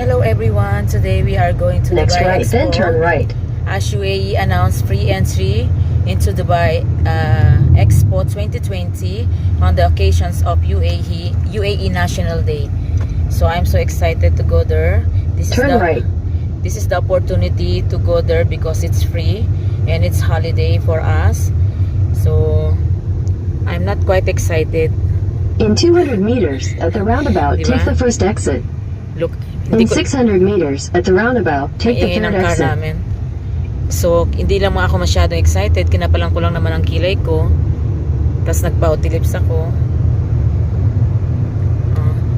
Hello everyone, today we are going to Next Dubai right, Expo. then turn right. As UAE announced free entry into Dubai Expo 2020 on the occasions of UAE National Day. So I'm so excited to go there. Turn right. This is the opportunity to go there because it's free and it's holiday for us. So I'm not quite excited. In 200 meters at the roundabout, Diba? take the first exit. Look, In 600 meters at the roundabout, take the Ingay third ng car exit. namin. So, hindi lang ako masyadong excited. Kinapalan ko lang naman ang kilay ko. Tapos nagpa-outy lips ako.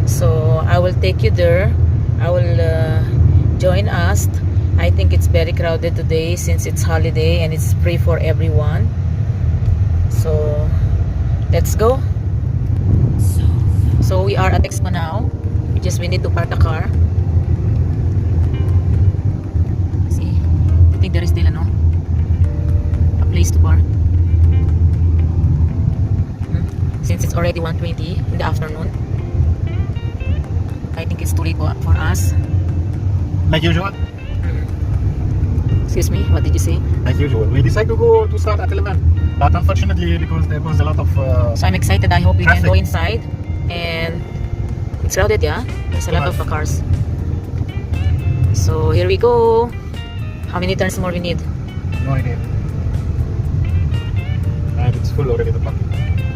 So, I will take you there. I will join us. I think it's very crowded today since it's holiday and it's free for everyone. So, let's go. So, we are at Expo now. We need to park the car. See, I think there is still a place to park. Since it's already 1:20 in the afternoon, I think it's too late for us. Like usual? Excuse me, what did you say? Like usual. We decided to start at 11. But unfortunately, because there was a lot of... So I'm excited. I hope we can traffic. go inside. And it's crowded, yeah? There's a lot of cars. So here we go. How many turns more we need? No idea. And it's full already, the parking.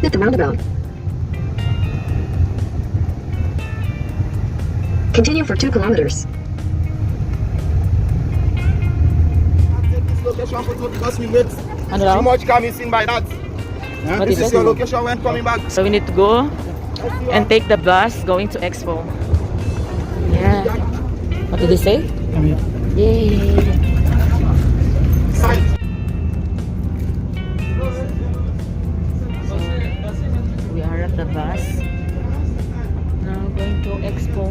At the roundabout. Continue for 2 kilometers. This location because we made Ano too daw? much car missing by that. What This is is it? your location when coming back. So we need to go and take the bus going to Expo. Yeah. What did they say? Yay. We are at the bus. Now going to Expo.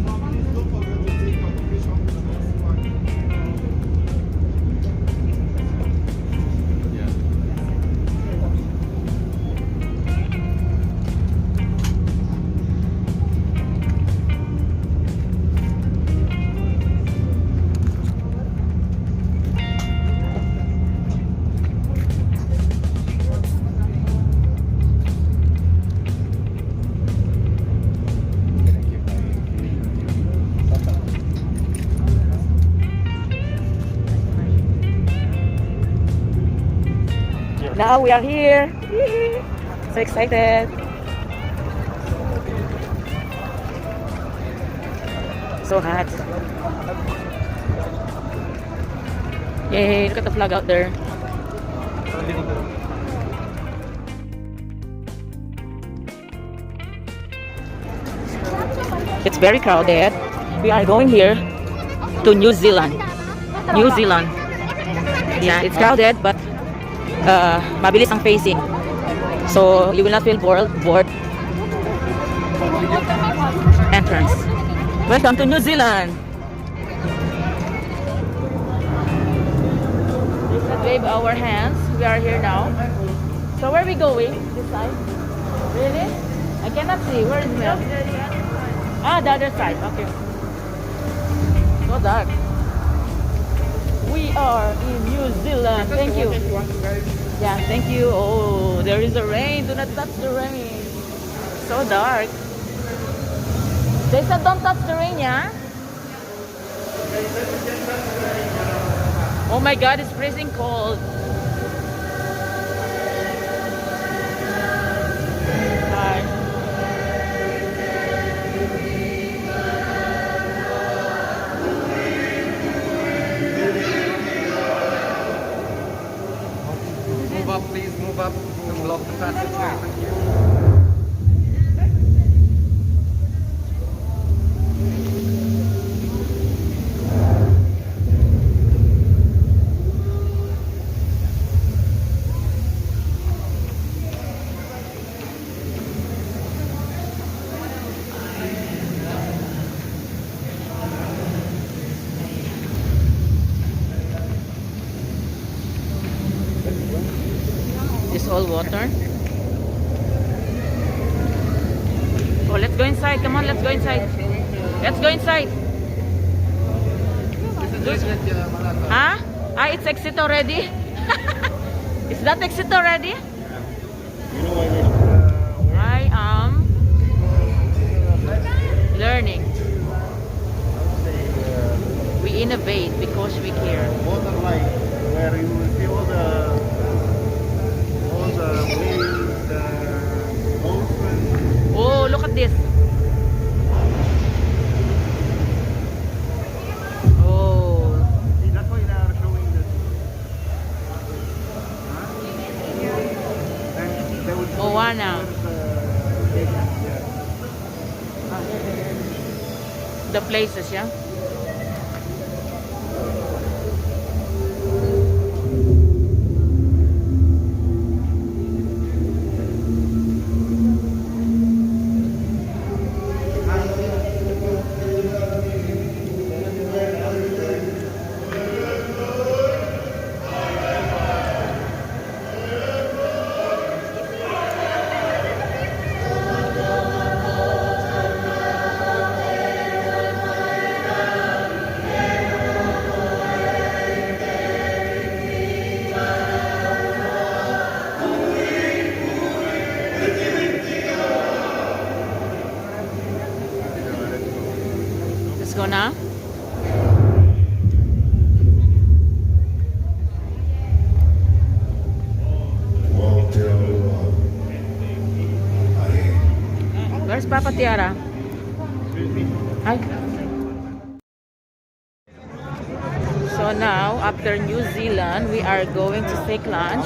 Now we are here. So excited. So hot. Yay, look at the flag out there. It's very crowded. We are going here to New Zealand. New Zealand. Yeah, it's crowded but mabilis ang facing. So, you will not feel bored. Entrance. Welcome to New Zealand. Let's wave our hands. We are here now. So, where are we going? This side? Really? I cannot see. Where is Mel? Ah, the other side. Okay. So dark. We are in New Zealand. Thank you. Yeah, thank you. Oh, there is a rain. Do not touch the rain. So dark. They said don't touch the rain, yeah? Oh my God, it's freezing cold. Bye. Move up, please move up to block the passageway. Thank you. This all water. Oh, let's go inside. Come on, let's go inside. Let's go inside. Huh? Ah, it's exit already? Is that exit already? I am learning. We innovate because we care. Water light, where you will see all the waves, the ocean. Oh, look at this. Oh, See, that's why they are showing this. And they will show Moana. The places, yeah? Let's go now. Where's Papa Tiara? Hi. So now, after New Zealand, we are going to take lunch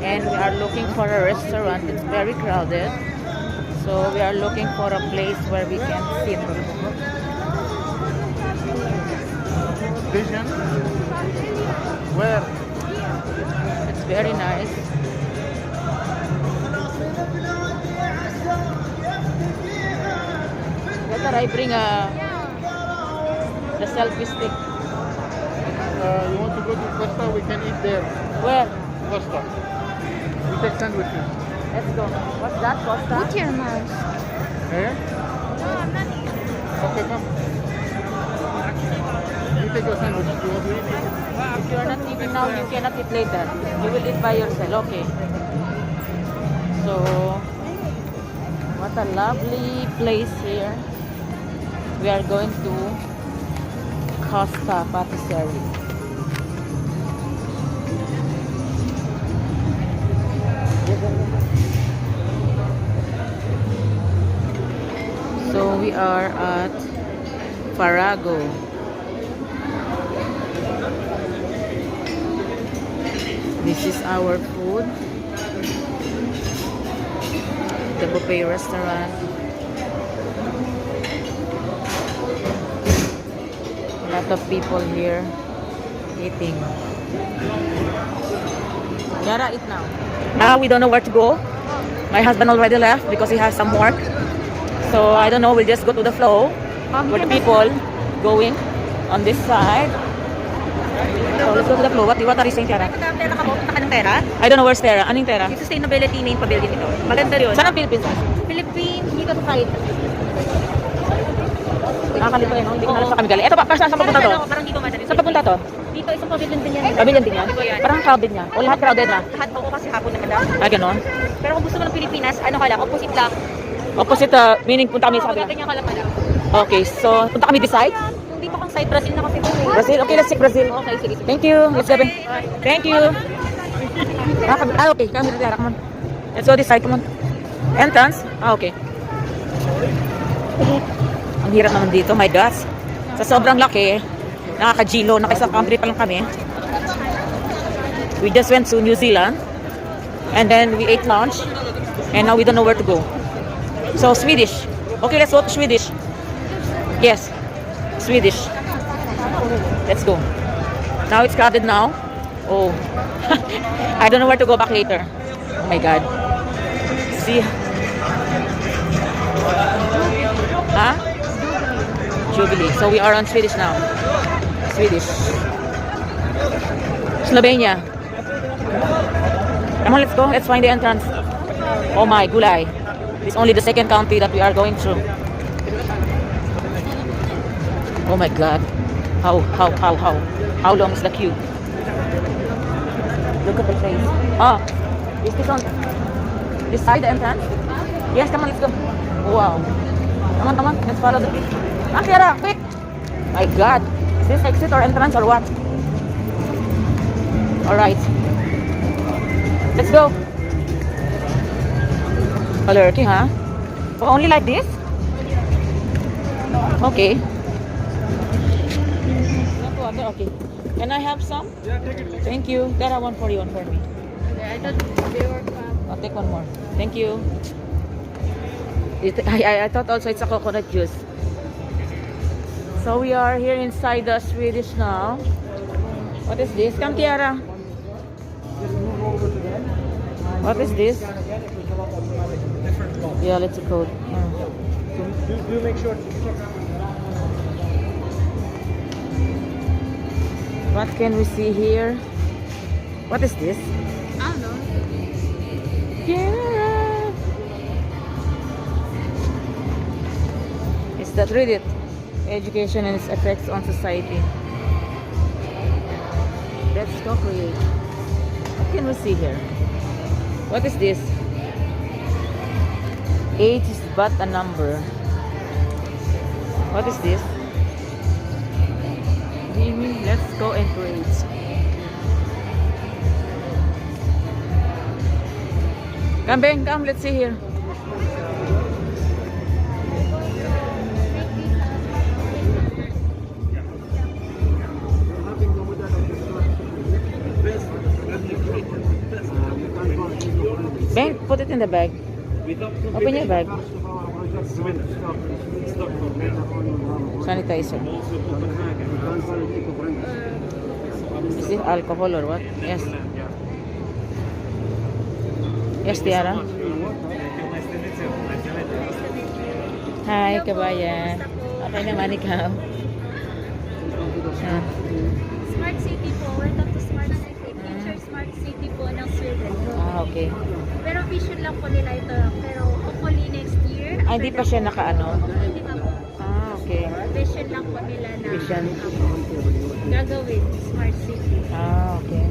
and we are looking for a restaurant. It's very crowded. So we are looking for a place where we can sit. Vision? Where? It's very nice. Better I bring the selfie stick. You want to go to Costa? We can eat there. Where? Costa. We take sandwiches. Let's go. What's that, Costa? Put your mouse. Eh? Okay, come. You take your sandwich. You want to eat it? If you're not eating now, you cannot eat later. You will eat by yourself. Okay. So, what a lovely place here. We are going to Costa Patisserie. So we are at Farago. This is our food. The buffet restaurant. A lot of people here eating. Yara, eat now. Now we don't know where to go. My husband already left because he has some work. So I don't know, we'll just go to the flow where the people going on this side. So let's go to the flow. What are you saying, Tara? Pera ka mo? Punta ka ng pera? I don't know where's Tara. Anong Tara? Yung sustainability main pavilion ito. Maganda yun. Saan ang Philippines? Philippines, hindi ka kahit. Nakakalito eh, no? Hindi ko na lang sa kami galing. Ito pa, saan papunta to? Parang dito madali. Saan papunta to? Dito, isang pavilion din yan. Pavilion din yan? Dito yan. Parang crowded niya. O lahat crowded na? Lahat ako kasi hapon naman daw. Ah, ganon? Pero kung gusto mo ng Pilipinas, ano ka lang, opposite lang. Opposite, meaning punta kami sa kabila. Ganyan ka lang pala. Okay, so punta kami this side? Kung dito kang side, Brazil na kasi ito. Brazil? Okay, let's check Brazil. Okay, sige. Thank you. Let's go. Thank you. Okay. Come here, Tara. Come on. Let's go this side. Come on. Entrance? Ah, okay. Ang hirap naman dito. My gosh. Sa sobrang laki, nakaka-Gilo. Naka-isang country pa lang kami. We just went to New Zealand. And then we ate lunch. And now we don't know where to go. So, Swedish. Okay, let's go to Swedish. Yes. Swedish. Let's go. Now it's crowded now. Oh. I don't know where to go back later. Oh my God. See? Huh? Jubilee. So we are on Swedish now. Swedish. Slovenia. Come on, let's go. Let's find the entrance. Oh my, gulay. It's only the second country that we are going through. Oh my God. How long is the queue? Look at the place. Ah, is this on this side, the entrance? Yes, come on, let's go. Wow. Come on, let's follow the Ah, Kiara, quick! My God, is this exit or entrance or what? Alright. Let's go. Alerting, huh? Oh, only like this? Okay. Okay. Can I have some? Yeah, take it. Thank you. There are one for you, one for me. I thought they were I'll take one more. Thank you. I thought also it's a coconut juice. So we are here inside the Swedish now. What is this? Come, Kiara. What is this? Yeah, let's go. Do make sure to check. What can we see here? What is this? I don't know. Kiara. Is that read it? Education and its effects on society. Let's go create. What can we see here? What is this? Age is but a number. What is this? Let's go and create. Come, Ben, come, let's see here. Ben, put it in the bag. Open your bag. Sanitizer. Is this alcohol or what? Yes. Yes, Tiara. Hi, kabayan. Okay naman ikaw. Ah. Smart City po. Welcome to Smart City. Future Smart City po ng Sweden. Ah, okay. Pero vision lang po nila ito. Pero hopefully next year. Ah, hindi pa siya nakaano. Hindi pa po. Ah, okay. Vision lang po nila na Vision. gagawin Smart City. Ah, okay.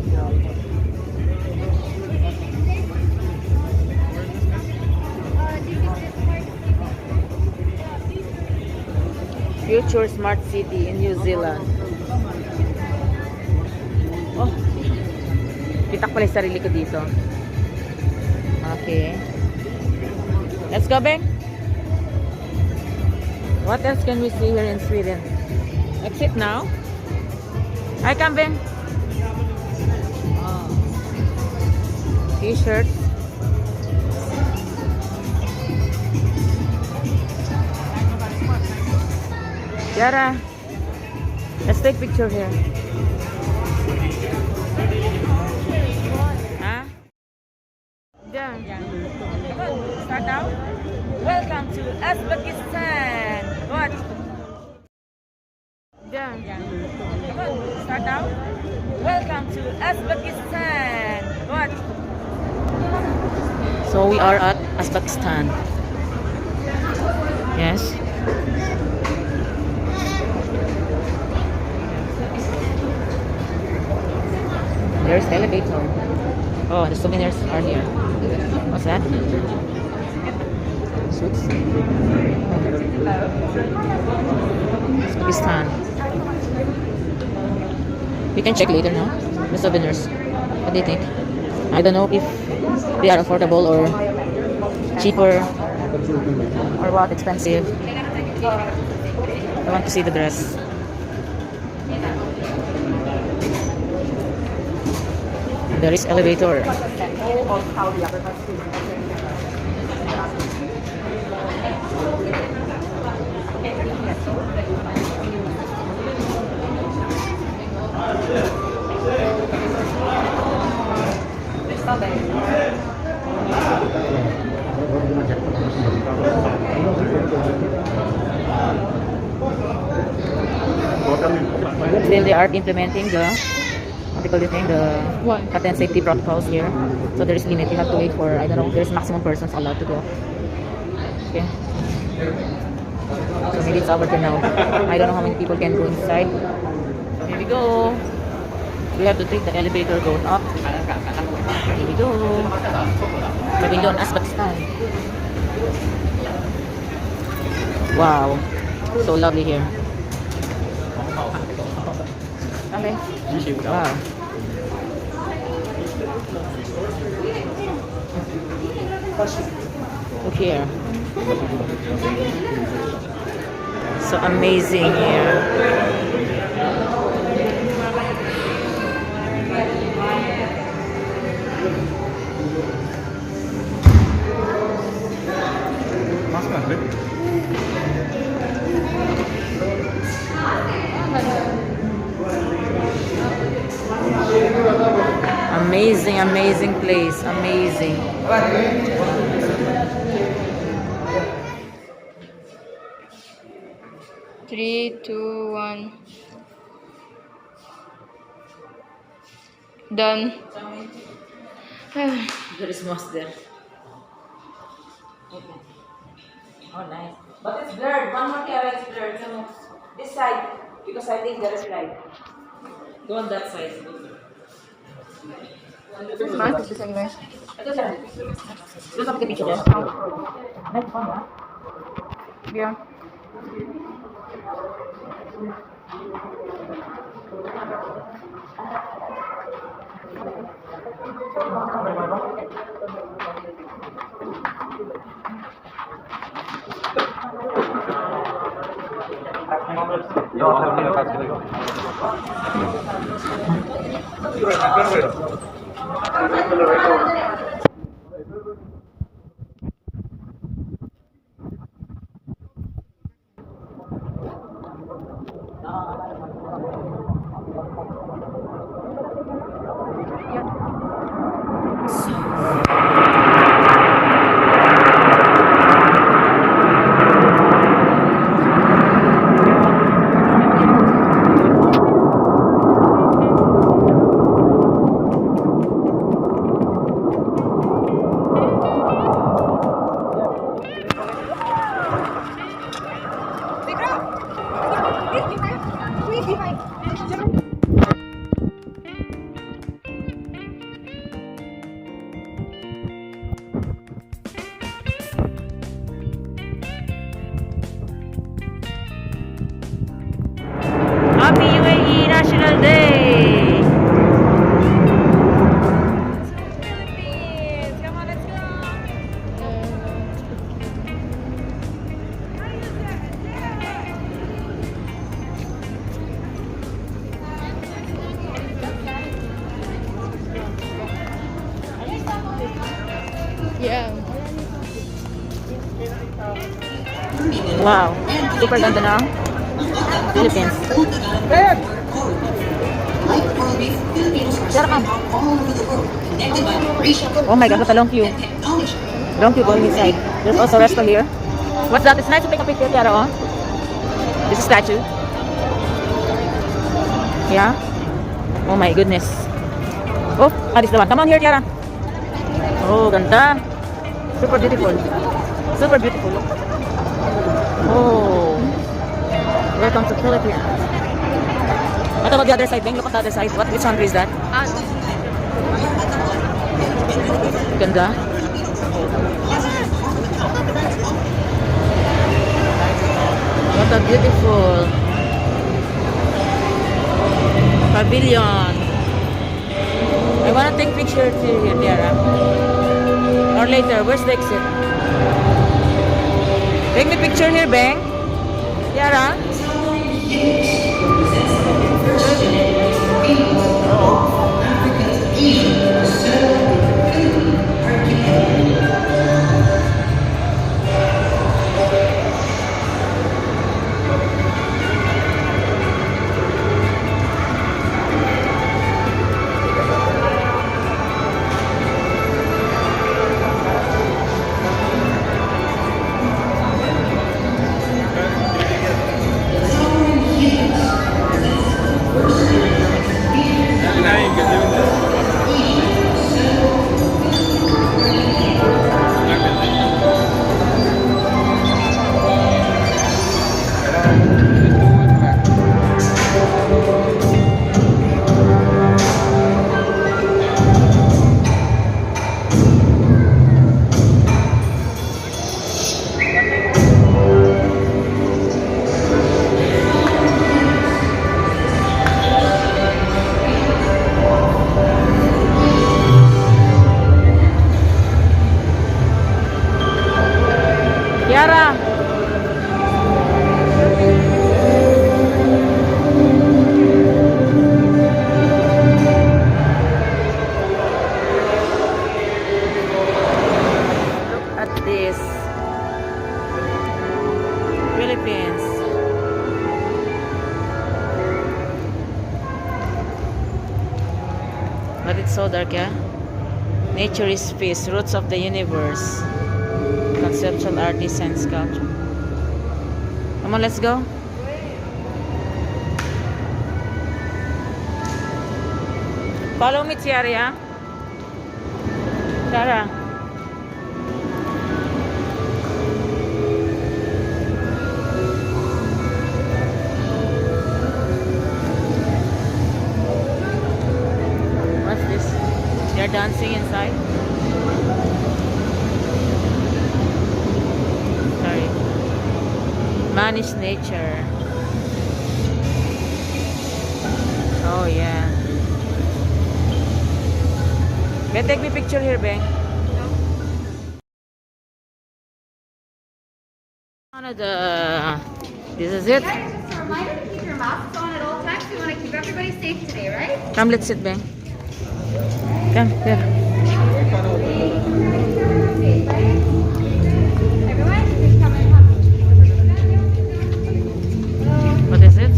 Future Smart City in New Zealand. Oh. Kita ko pala yung sarili ko dito. Okay. Let's go, Ben. What else can we see here in Sweden? Exit now. Hi, come, Ben. T-shirts. Yara, let's take picture here. Huh? Done. Start now. Welcome to Uzbekistan. What? Done. Start now. Welcome to Uzbekistan. What? So we are at Uzbekistan. Yes. There's the elevator. Oh, the souvenirs are here. What's that? Suits. Uzbekistan. We can check later, no? The souvenirs. What do you think? I don't know if they are affordable or cheaper or what, expensive. I want to see the dress. There is elevator. Still they are implementing the what do you call this thing, the health and safety protocols here. So there is limit. You have to wait for, I don't know, there's maximum persons allowed to go. Okay. So maybe it's over to now. I don't know how many people can go inside. Here we go. We have to take the elevator going up. Here we go. Pavilion Uzbekistan. Wow. So lovely here. Okay. Wow. Look here. So amazing here. Amazing, amazing place. Amazing. 3, 2, 1. Done. There is moss there. Okay. Oh, nice. But it's blurred. One more camera is blurred. No, this side. Because I think there is light. Go on that side. Mas, gusto niyo. Ito siya. Doon sa pagka-picture niya. Nice fun, ha? Yeah. Happy UAE National Day! Come on, let's go! Yeah. Wow, super ganda na. Philippines. Shut up. Oh my God, what a long queue. Long queue going inside. There's also a resto here. What's that? It's nice to take a picture, Tiara. Oh. This is a statue. Yeah. Oh my goodness. Oh, this is the one. Come on here, Tiara. Oh, ganda. Super beautiful. Super beautiful. Oh. Welcome to Philippines. What about the other side, Beng? Look at the other side. Which country is that? Ganda. What a beautiful pavilion. I want to take picture to here, Tiara. Or later. Where's the exit? Take me picture here, Beng. Tiara. Yara. Look at this. Philippines. But it's so dark, yeah? Nature is peace, roots of the universe. Conceptual artisan sculpture. Come on, let's go. Follow me, Tiara. Tara. What's this? They're dancing inside. Sorry. Manage nature. Oh yeah. Can take me picture here, Beng. Canada. This is it. Guys, just a reminder to keep your masks on at all times. We want to keep everybody safe today, right? Come, let's sit, Beng. Come, here. Everyone, please come and help. What is it?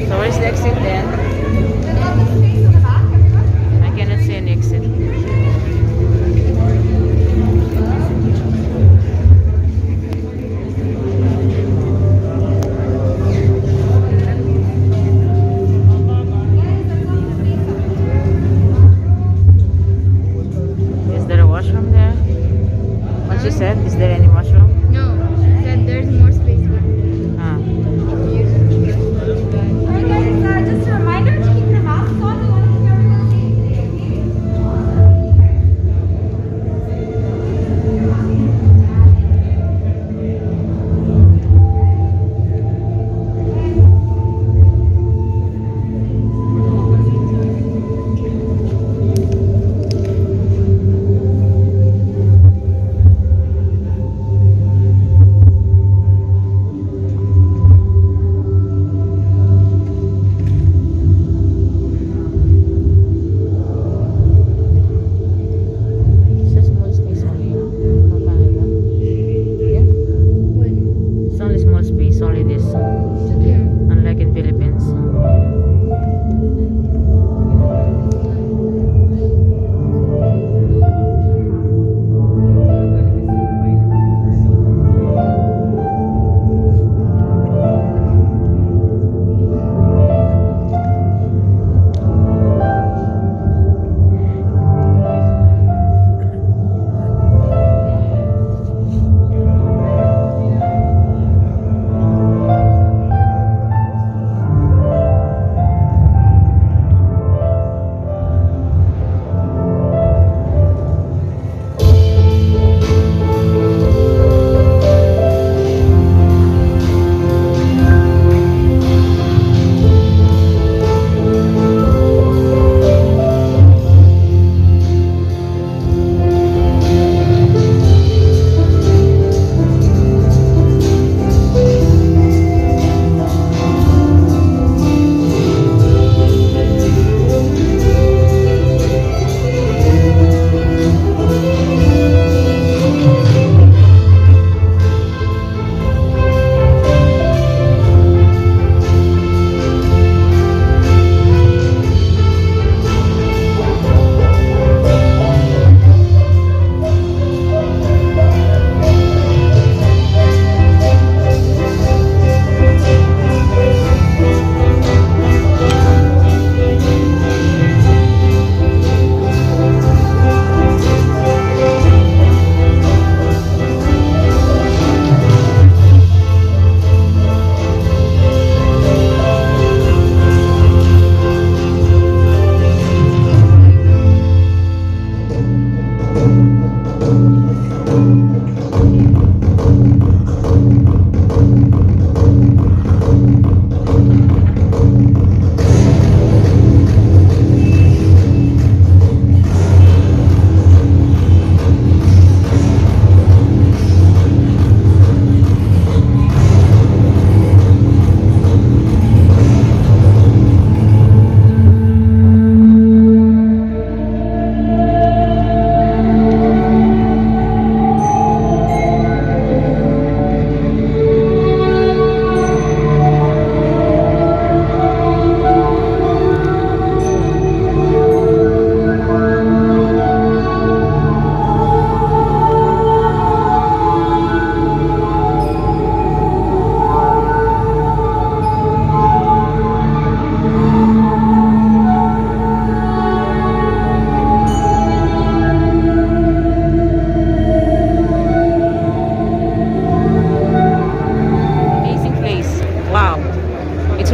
So where's the exit then? Space in the back, everyone. I cannot see an exit. Is there a washroom there? What she said? Is there any washroom? No, she said there's more space back there. Ah. Alright guys, just a reminder to keep your masks on. We want to keep everyone safe today, okay? It's a small space only, no? For Canada. Yeah? It's only small space, only this. Unlike in Philippines.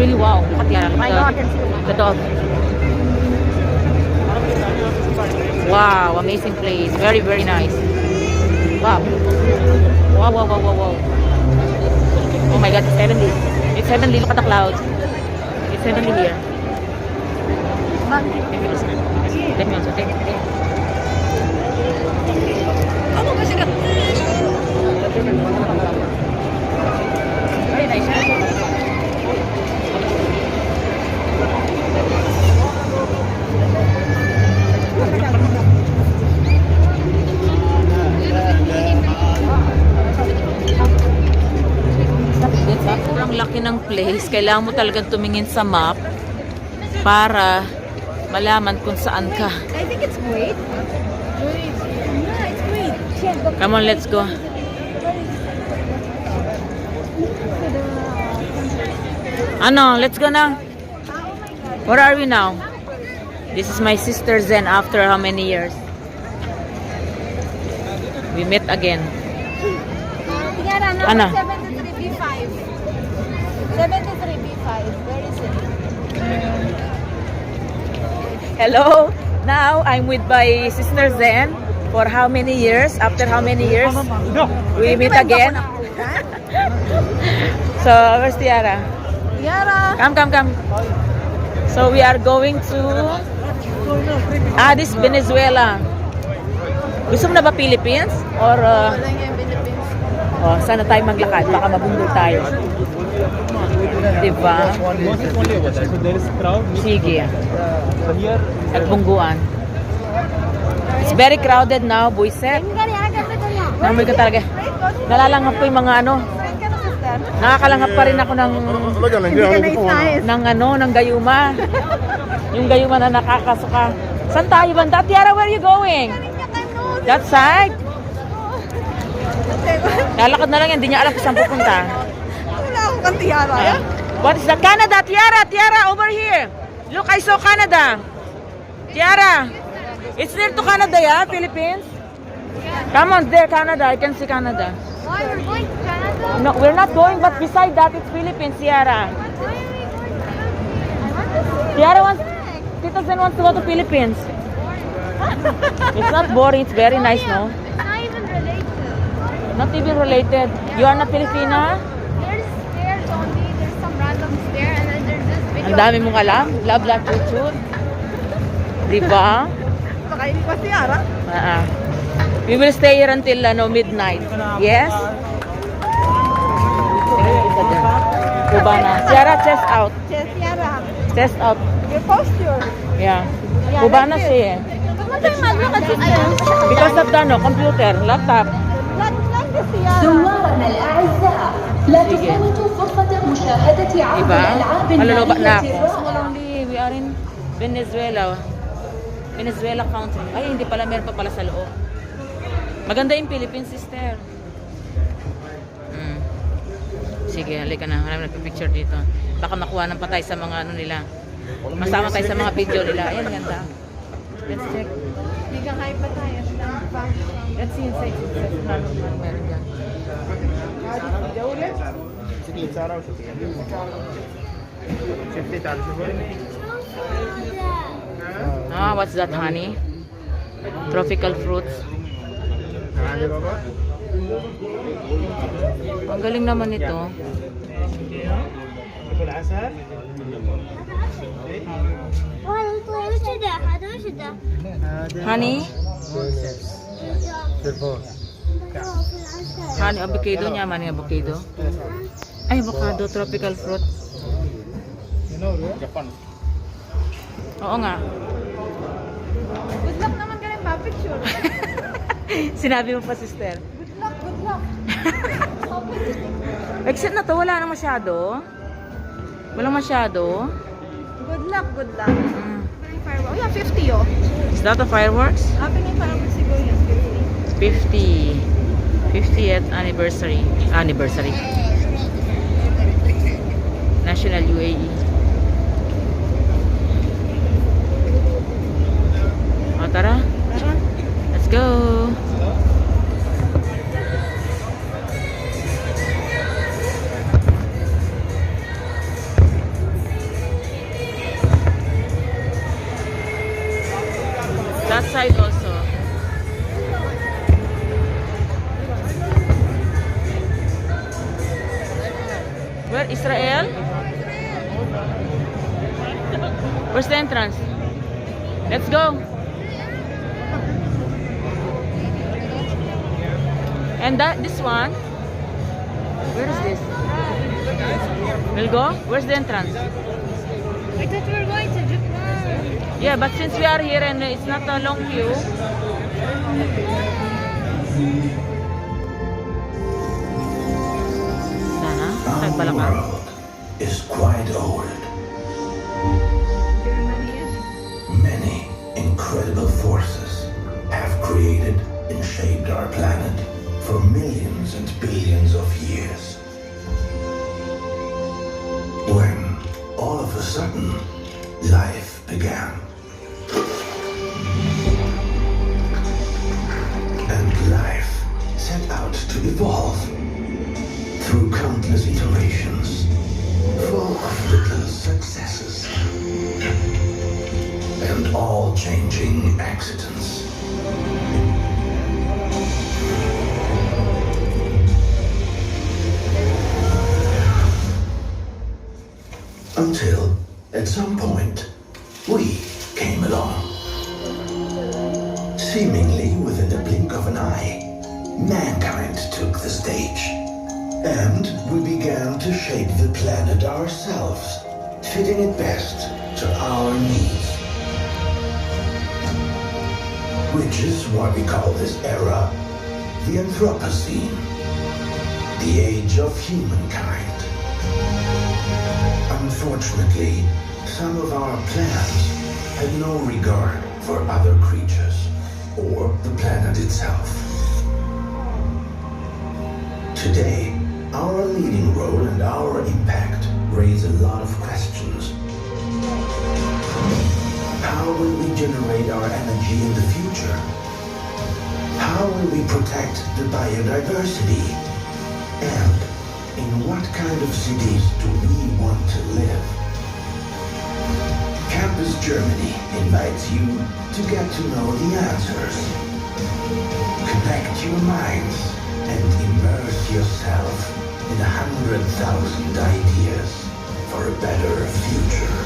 really wow. Look at Tiara. Look at the dog. Wow, amazing place. Very, very nice. Wow. Wow, wow, wow, wow, wow. Oh my God, it's heavenly. It's heavenly. Look at the clouds. It's heavenly here. Take me also. Take me also. Take me. Very nice. Sobrang laki ng place. Kailangan mo talagang tumingin sa map para malaman kung saan ka. I think it's great. Yeah, it's great. Come on, let's go. Ano, let's go now. Where are we now? This is my sister Zen after how many years? We met again. Tiara, Ano? 73B5. 73B5. Where is it? Hello. Now I'm with my sister Zen for how many years? After how many years? We meet again. So, where's Tiara? Tiara. Come. So we are going to this Venezuela. Gusto mo na ba Philippines? Or sana tayo maglakad. Baka mabundol tayo. Diba? So there is crowd. Sige. So here, At bungguan. It's very crowded now, Buiset. Namoy ka talaga. Nalalanghap ko yung mga ano. Nakakalanghap pa rin ako ng gayuma. Yung gayuma na nakakasuka. Saan tayo banda? Tiara, where are you going? That side? Lalakad na lang yan, hindi niya alam kung saan pupunta. Wala akong kang Tiara. What is that? Canada, Tiara, over here. Look, I saw Canada. Tiara, it's near to Canada, yeah? Philippines? Come on, there, Canada. I can see Canada. Why we're going to Canada? No, we're not going, but beside that, it's Philippines, Tiara. Why are we going to Canada? I want to see. Tiara wants, Tita Zen wants to go to Philippines. It's not boring, it's very nice, no? It's not even related. Not even related. You are not Filipina? There's stairs only. There's some random stair, and then there's this video. Ang dami mong alam. Love, chuchut. Diba? Baka hindi pa Tiara. We will stay here until midnight. Yes? Cubana. Tiara, chest out. Yes, Tiara. Chest out. Your posture. Yeah. Cubana siya eh. Because of the computer, laptop. Like this, Tiara. زوارنا الأعزاء لا تفوتوا فرصة مشاهدة عرض Diba? الألعاب Maluluba na ako. النارية Small only. We are in Venezuela. Venezuela country. Ay, hindi pala. Meron pa pala sa loob. Maganda yung Philippines, sister. Sige, halika na. Marami nagpipicture dito. Baka makuha ng patay sa mga ano nila. Masama tayo sa mga video nila. Ayan, ganda. Let's check. Hindi ka hype pa tayo. Let's see inside. Ano meron dyan. What's that, honey? Tropical fruits. Ang galing naman ito. Honey? Honey, avocado niya, man yung avocado. Ay, avocado, tropical fruit. Japan. Oo nga. Good luck naman ka rin pa-picture. Sinabi mo pa, sister. Good luck. Exit na to, wala na masyado. Walang masyado. Good luck. Mm. Fireworks. Oh, yeah, 50 oh. Is that the fireworks? Happy na yung fireworks siguro yan, 50th anniversary. National UAE. O, tara. Let's go. Israel? Where's the entrance? Let's go. And this one? Where is this? We'll go? Where's the entrance? I thought we were going to Japan. Yeah, but since we are here and it's not a long queue. Sana? Ay, Our Balacan. world is quite old. Many incredible forces have created and shaped our planet for millions and billions of years. When, all of a sudden, life began. And life set out to evolve through countless iterations, full of little successes, and all changing accidents. Until, at some point, we came along. Seemingly within the blink of an eye, mankind took the stage. And we began to shape the planet ourselves, fitting it best to our needs. Which is why we call this era the Anthropocene, the age of humankind. Unfortunately, some of our plans had no regard for other creatures or the planet itself. Today, our leading role and our impact raise a lot of questions. How will we generate our energy in the future? How will we protect the biodiversity? And in what kind of cities do we want to live? Campus Germany invites you to get to know the answers. Connect your minds and immerse yourself in 100,000 ideas for a better future.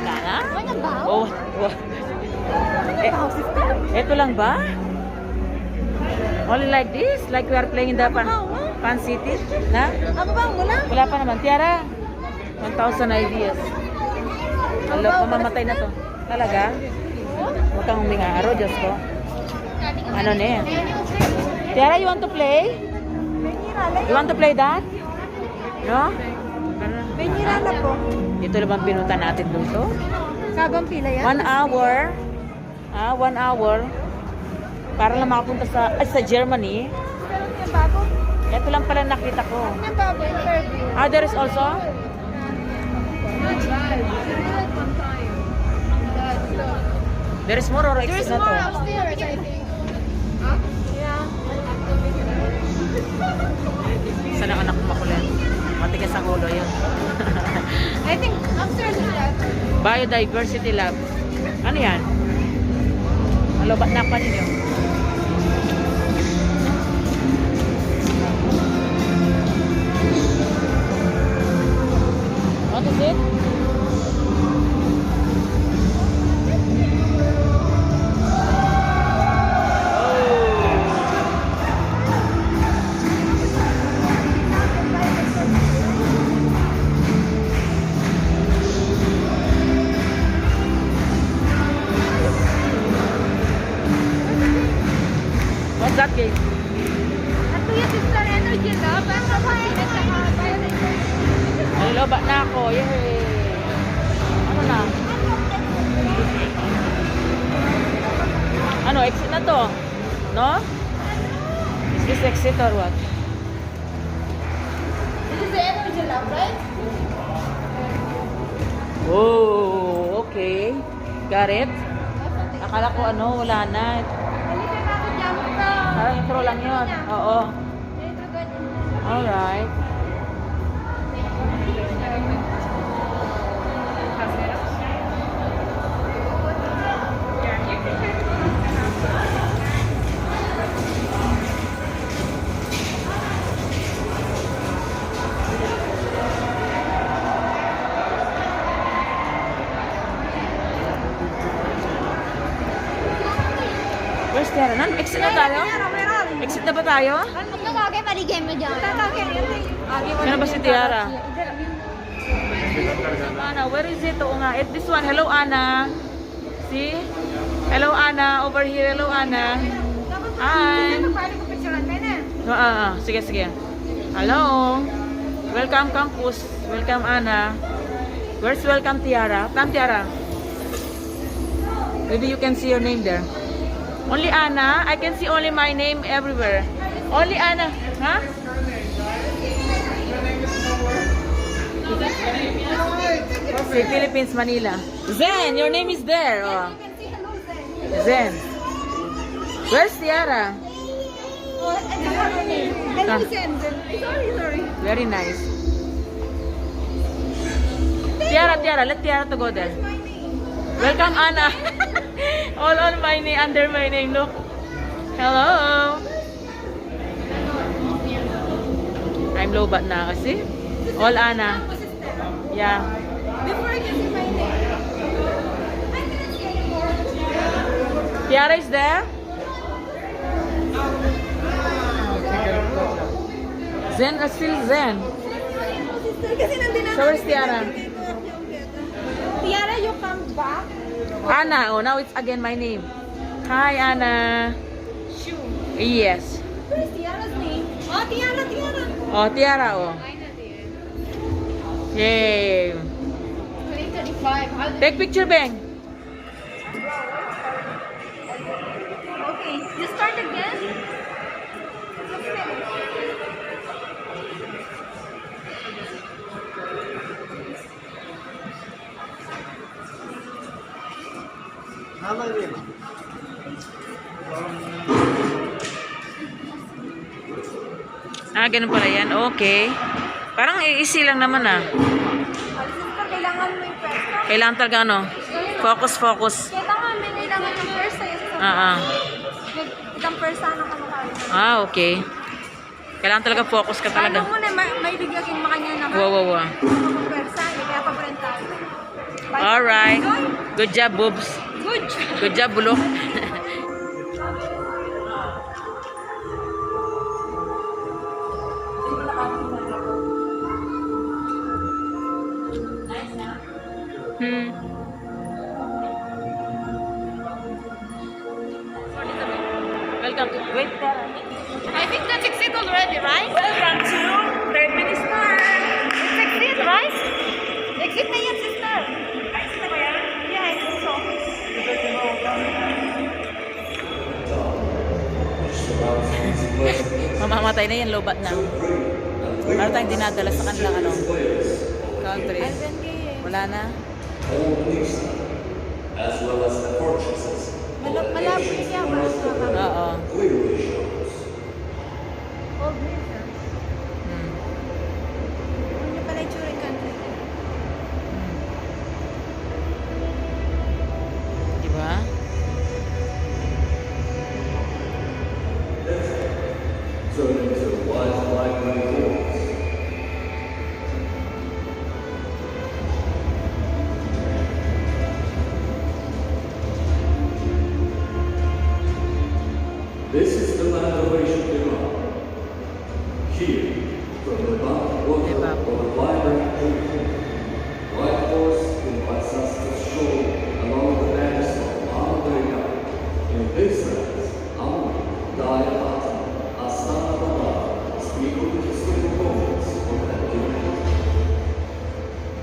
Sana? Ano ba? Oh, oh. Ito lang ba? Only like this? Like we are playing in the Pan City? Na? Ako ba? Wala? Wala pa naman. Tiara, 1,000 ideas. Hello, mamamatay na to. Talaga? Huwag kang umingaro, Diyos ko. Ano na yan? Tiara, you want to play? You want to play that? No? Benirala po. Ito naman pinuta natin dito. Kabang pila yan? 1 hour. 1 hour. Para lang makapunta sa Germany. Yung bago? Ito lang pala nakita ko. Yung bago, interview. There is also? There is more or exit na to? upstairs, I think. Yeah. Sana anak ko makulit. Matigas ang ulo yun. I think upstairs is that. Biodiversity Lab. Ano yan? Malobat na pa ninyo. What is it? What's that game? Ito yung Sister Energy Lab. Ang kapatid at saka biodiversity. Nalobat na ako. Yay! Ano na? Ano? Exit na to? No? Is this exit or what? This is the Energy Lab, right? Oh, okay. Got it? Akala ko ano, wala na. Halika na ako dyan. Parang intro lang yun. Oo. Alright. Exit na tayo? Exit na ba tayo? Magkakagay, paligay mo dyan. Ano ba si Tiara? Anna, where is it? Oo nga. This one. Hello, Anna. See? Hello, Anna. Over here. Hello, Anna. Hi. Sige, sige. Hello. Welcome, campus. Welcome, Anna. Where's welcome, Tiara? Come, Tiara. Maybe you can see your name there. Only Anna. I can see only my name everywhere. Only Anna. Huh? See, Philippines, Manila. Zen, your name is there. Oh. Zen. Where's Tiara? Hello, Zen. Sorry. Very nice. Tiara, let Tiara to go there. Welcome, Anna. All on my name, under my name. Look. Hello. I'm low bat na kasi. All Anna. Yeah. Before I can see my name. I cannot see anymore. Tiara is there? Zen, still Zen. Kasi nandun na. So where's Tiara? Tiara, you come back. Anna. Oh, now it's again my name. Hi, Anna. Shoo. Yes. Where's Tiara's name? Oh, Tiara. Oh, Tiara, oh. Yay. 2035. Take picture, Beng. Okay, you start again. Ganun pala yan. Okay. Parang easy lang naman, ah. Kailangan mo yung first. Kailangan talaga, ano? Focus. Kailangan yung first sa'yo. Itang first sana ka makaya. Okay. Kailangan talaga focus ka talaga. Ano mo na, may bigyan makanya naman. Wow. First kaya pa-print tayo. Alright. Good job, boobs. Good job, bulok. Welcome to... Wait, I think that's exit already, right? welcome to 3rd Minister. It's exit, right? Exit na yan, sister. Ayos na ba yan? Yeah, I think so. Mamamatay na yan, lobat na. Para tayong dinadala sa kanilang ano, country. Wala na. as well as the fortresses. Malapit niya ba? Oo. Clearly shows. Old Windsor. Ano pala yung tsura yung country? Diba? Turning to white lightning bolts. This is the land of ancient Iran. Here, from the mountain water of the vibrant Jordan, white horse in Pasastas show along the banks of Alberga. In this land, Amr, Dayat, Astana Baba speak of the historical moments of that journey.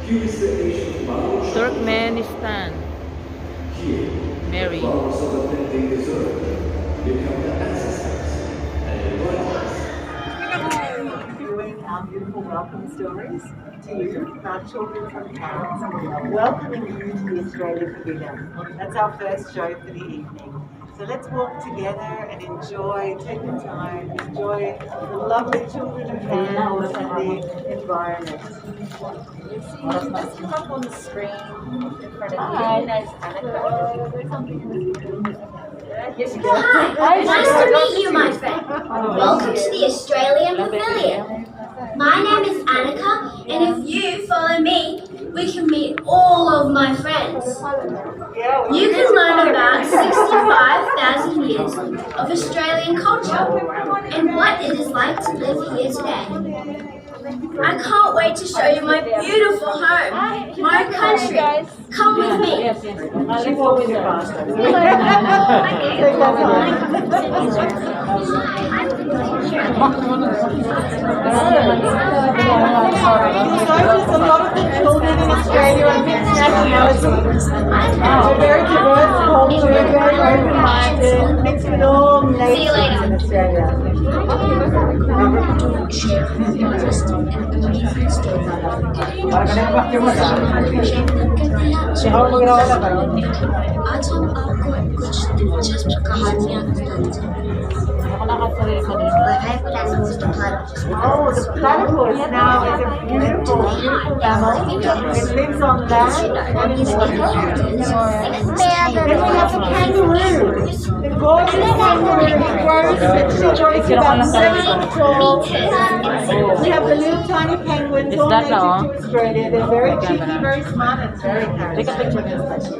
Here is the ancient Maro Turkmenistan. Here, Mary. flowers of the pending desert become the ancestors and the writers. Doing our beautiful welcome stories to you, our children from Cairns, welcoming you to the Australia Pavilion. That's our first show for the evening. So let's walk together and enjoy, take the time, enjoy the lovely children of Cairns and the environment. You see, just come up on the screen in front of you. My name's Annika. Yes, you go. Nice to meet you, my friend. Welcome to the Australian Pavilion. My name is Annika, and if you follow me, we can meet all of my friends. You can learn about 65,000 100,000 years of Australian culture and what it is like to live here today. I can't wait to show you my beautiful home, my country. Come with me. Yes, yes. Let's go with her. Notice a lot of the children in Australia are mixed nationalities. They're very diverse culture, very open-minded, mixed with all nations in Australia. आज हम आपको कुछ दिलचस्प कहानियाँ Oh, the platypus now is a beautiful, beautiful mammal. It lives on land and in water. Then we have the kangaroo. The gorgeous kangaroo. It grows about 7 feet tall. We have the little tiny penguins, all native to Australia. They're very cheeky, very smart, and very Take a charismatic.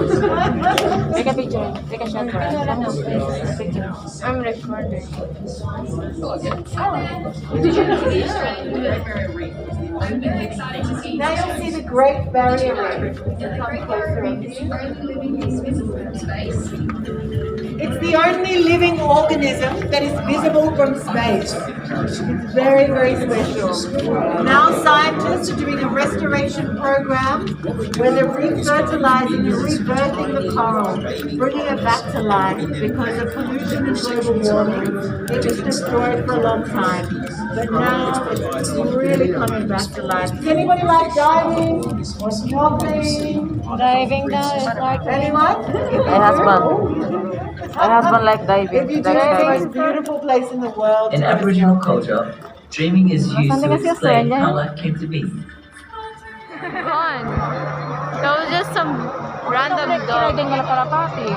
picture. Take a picture. Take a shot for us. Picture. I'm recording. Now you'll see the Great Barrier Reef. Come closer up here. It's the only living organism that is visible from space. It's very, very special. Now scientists are doing a restoration program where they're refertilizing and rebirthing the coral, bringing it back to life because of pollution and global warming. It was destroyed for a long time, but now it's really coming back to life. Does anybody like diving or snorkeling? Diving now is like Anyone? my husband. My husband like diving. If you do, it's the most beautiful place in the world. In Aboriginal culture, dreaming is used to explain how life came to be. Gone. That was just some random dog. Riding kalapati.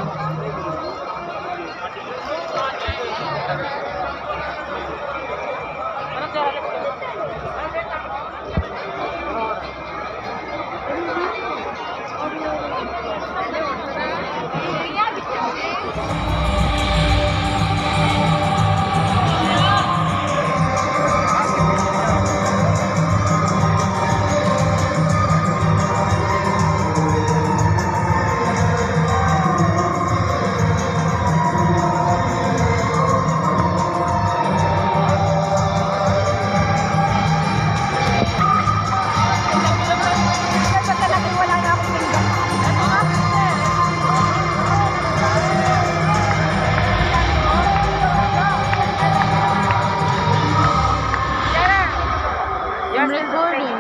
I'm recording.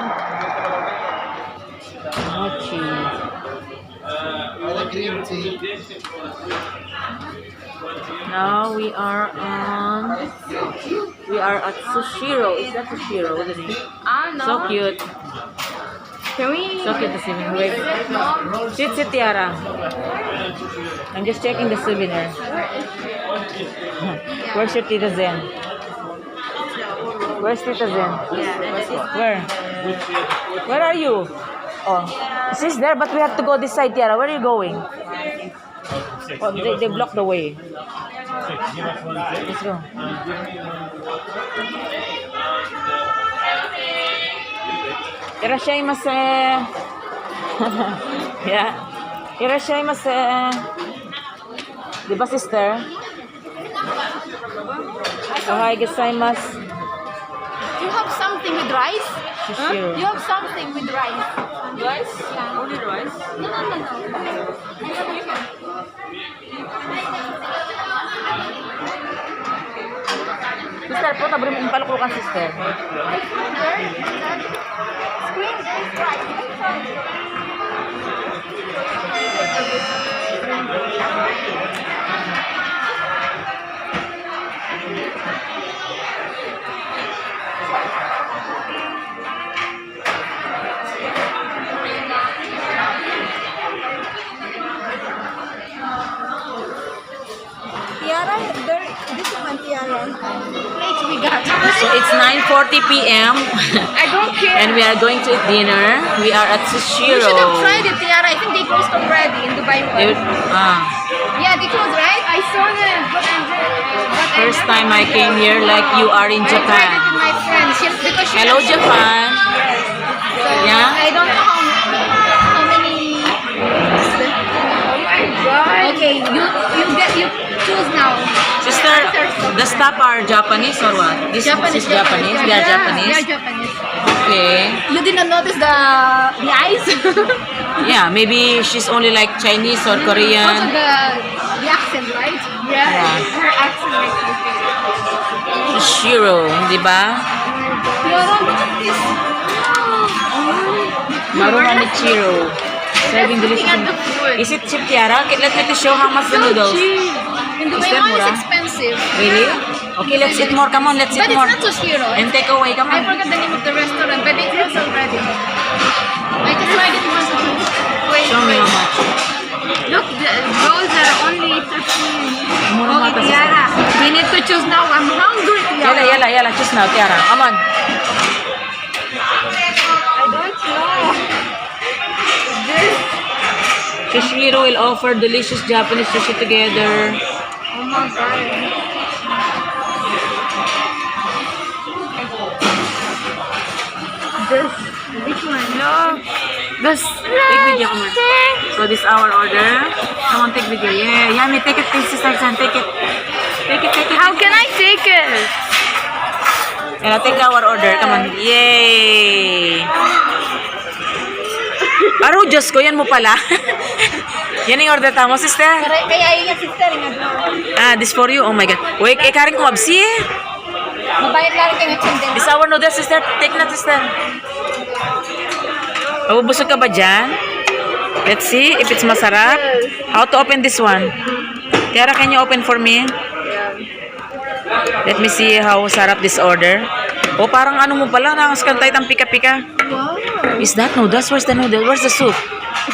Now we are at Sushiro. Is that Sushiro? What is it? No. So cute. Can we? So cute the swimming. Wait. Sit, Tiara. I'm just checking the souvenir. Where's your Tita Zen? Where's Tita Zen? Where? Where are you? Oh, she's there, but we have to go this side, Tiara. Where are you going? Oh, they blocked the way. Let's go. Irashaimase. Yeah. Irashaimase. Diba, sister? Ohai gozaimasu. You have something with rice? Sushiro. You have something with rice. Rice? Yeah. Only rice? Sister, po, tabri mo palukulukan, sister. Screen is rice. Tiara, this is my tiara. we got. So it's 9:40 p.m. I don't care. and we are going to eat dinner. We are at You Sushiro. should have tried it, Tiara. I think they closed already in Dubai Mall. Yeah, they closed, right? I saw them. First time I came here, like you are in I tried it Japan. with my friends. Because she Hello, Japan. So, Yeah? I don't know how many. Oh my god. Okay, you choose now. Sister, the staff are Japanese or what? This is Japanese. They are Japanese. They are Japanese. Okay. You didn't notice the eyes? Yeah, maybe she's only like Chinese or Also Korean. the accent, right? Yeah. Her accent makes me feel. Sushiro, di ba? Tiara, look at this. Marunong ni Chiro. Serving delicious. Looking at the food. Is it cheap, Tiara? Let me to show how much the So noodles. cheap. In Dubai Is that Mall is mura? expensive. Really? Okay, let's eat more. Come on, let's eat But more. it's not Sushiro. And take away, come I on. forgot the name of the restaurant, but they closed already. I just tried it once. Wait, Show me wait. how much. Look, those are only 13. Mura Okay, mata sa- Tiara. We need to choose now. I'm hungry, Tiara. Yala. Choose now, Tiara. Come on. I don't know. This. Sushiro will offer delicious Japanese sushi together. Oh my god. Which one? No. Take video, come on. So this is our order. Come on, take video. Yeah, Yummy, take it, please, sister San. Take it. Take it. How can I take it? Yeah, take our order. Come on. Yay! Aro, Diyos ko, yan mo pala. Yan yung order tamo, sister. Kaya yung sister nga. Ah, this for you. Oh my God. Wait, karing ko mabsi eh. Mabayad lang kayo ng chinden. This our noodles, sister. Take na, sister. Mabubusog ka ba dyan? Let's see if it's masarap. How to open this one? Tiara, can you open for me? Let me see how sarap this order. Oh, parang ano mo pala, nakaskantay ang pika-pika. Wow. Is that noodles? Where's the noodle? Where's the soup?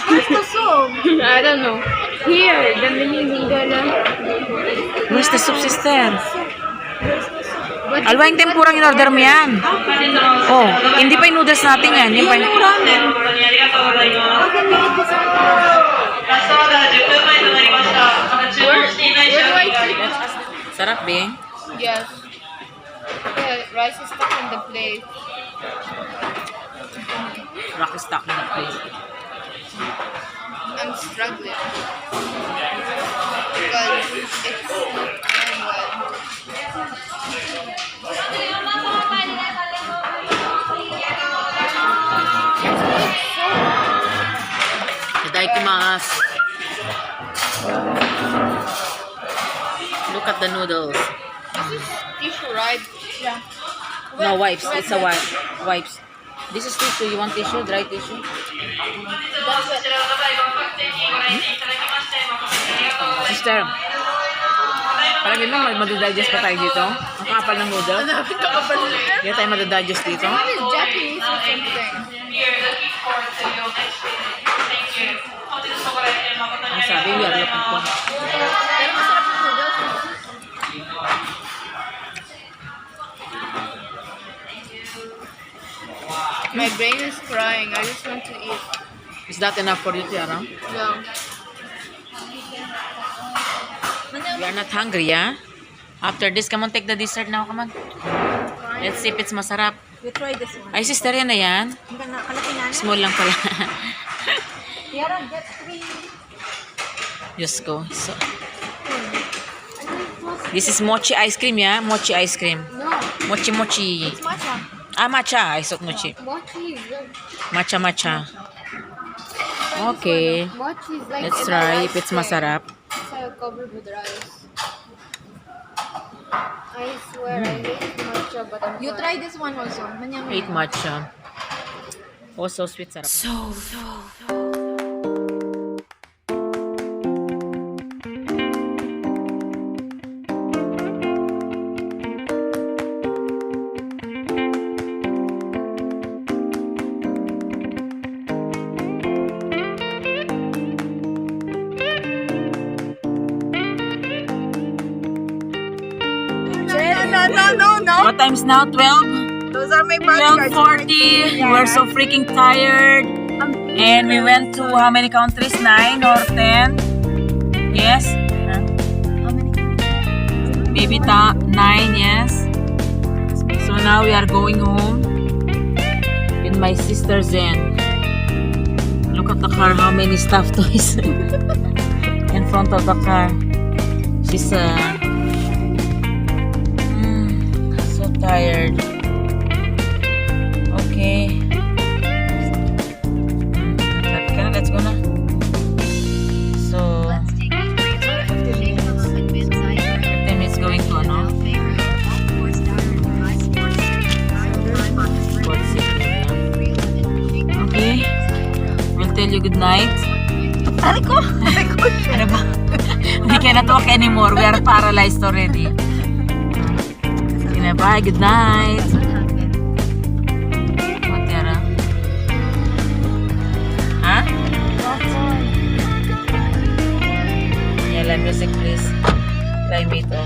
Where's the soup? I don't know. Here, the menu Where's the soup, sister? Alwa, yung tempurang in-order mo yan. Oh, hindi pa yung noodles natin yan. Yung pa yung... Where do I take it? Sarap, be. Yes. The rice is stuck in the plate. Rock is stuck in the place. I'm struggling. Because it's not going well. Itadakimasu. Look at the noodles. This is tissue, right? Yeah. No, wipes. It's a wipe. Wipes. This is tissue. You want tissue? Dry tissue? Sister, palagi mo madadigest pa tayo dito? Ang kapal ng noodles? Hindi tayo madadigest dito? What is Japanese or something? Ang sabi, we are looking for. Pero masarap yung noodles. My brain is crying. I just want to eat. Is that enough for you, Tiara? No. You are not hungry, yeah? After this, come on, take the dessert now. Come on. Let's see if it's masarap. You try this one. Ay, sister, yan na yan. Kalaki na. Small lang pala. Tiara, get 3. Diyos ko. So, this is mochi ice cream, yeah? Mochi ice cream. No. Mochi. It's matcha. Ah, matcha. I saw mochi. Mochi is good. Matcha. Okay. Mochi is like Let's in a try rice if it's thing. masarap. So covered with rice. I swear I hate matcha, but you try this one also. Hate matcha. Oh, so sweet, sarap. No. What time's now? 12? Those are my bodyguards. 12:40. We're so freaking tired. And we went to how many countries? 9 or 10? Yes? Maybe 9, yes. So now we are going home with my sister Zen. Look at the car, how many stuffed toys in front of the car. She's so tired. Okay. Let's go na. So 15 minutes going to ano? Okay. We'll tell you good night. Ano ko? Ano ba? We cannot walk anymore. We are paralyzed already. Sige na, bye. Good night. What Tara? Ha? Yala, music please. Try me ito.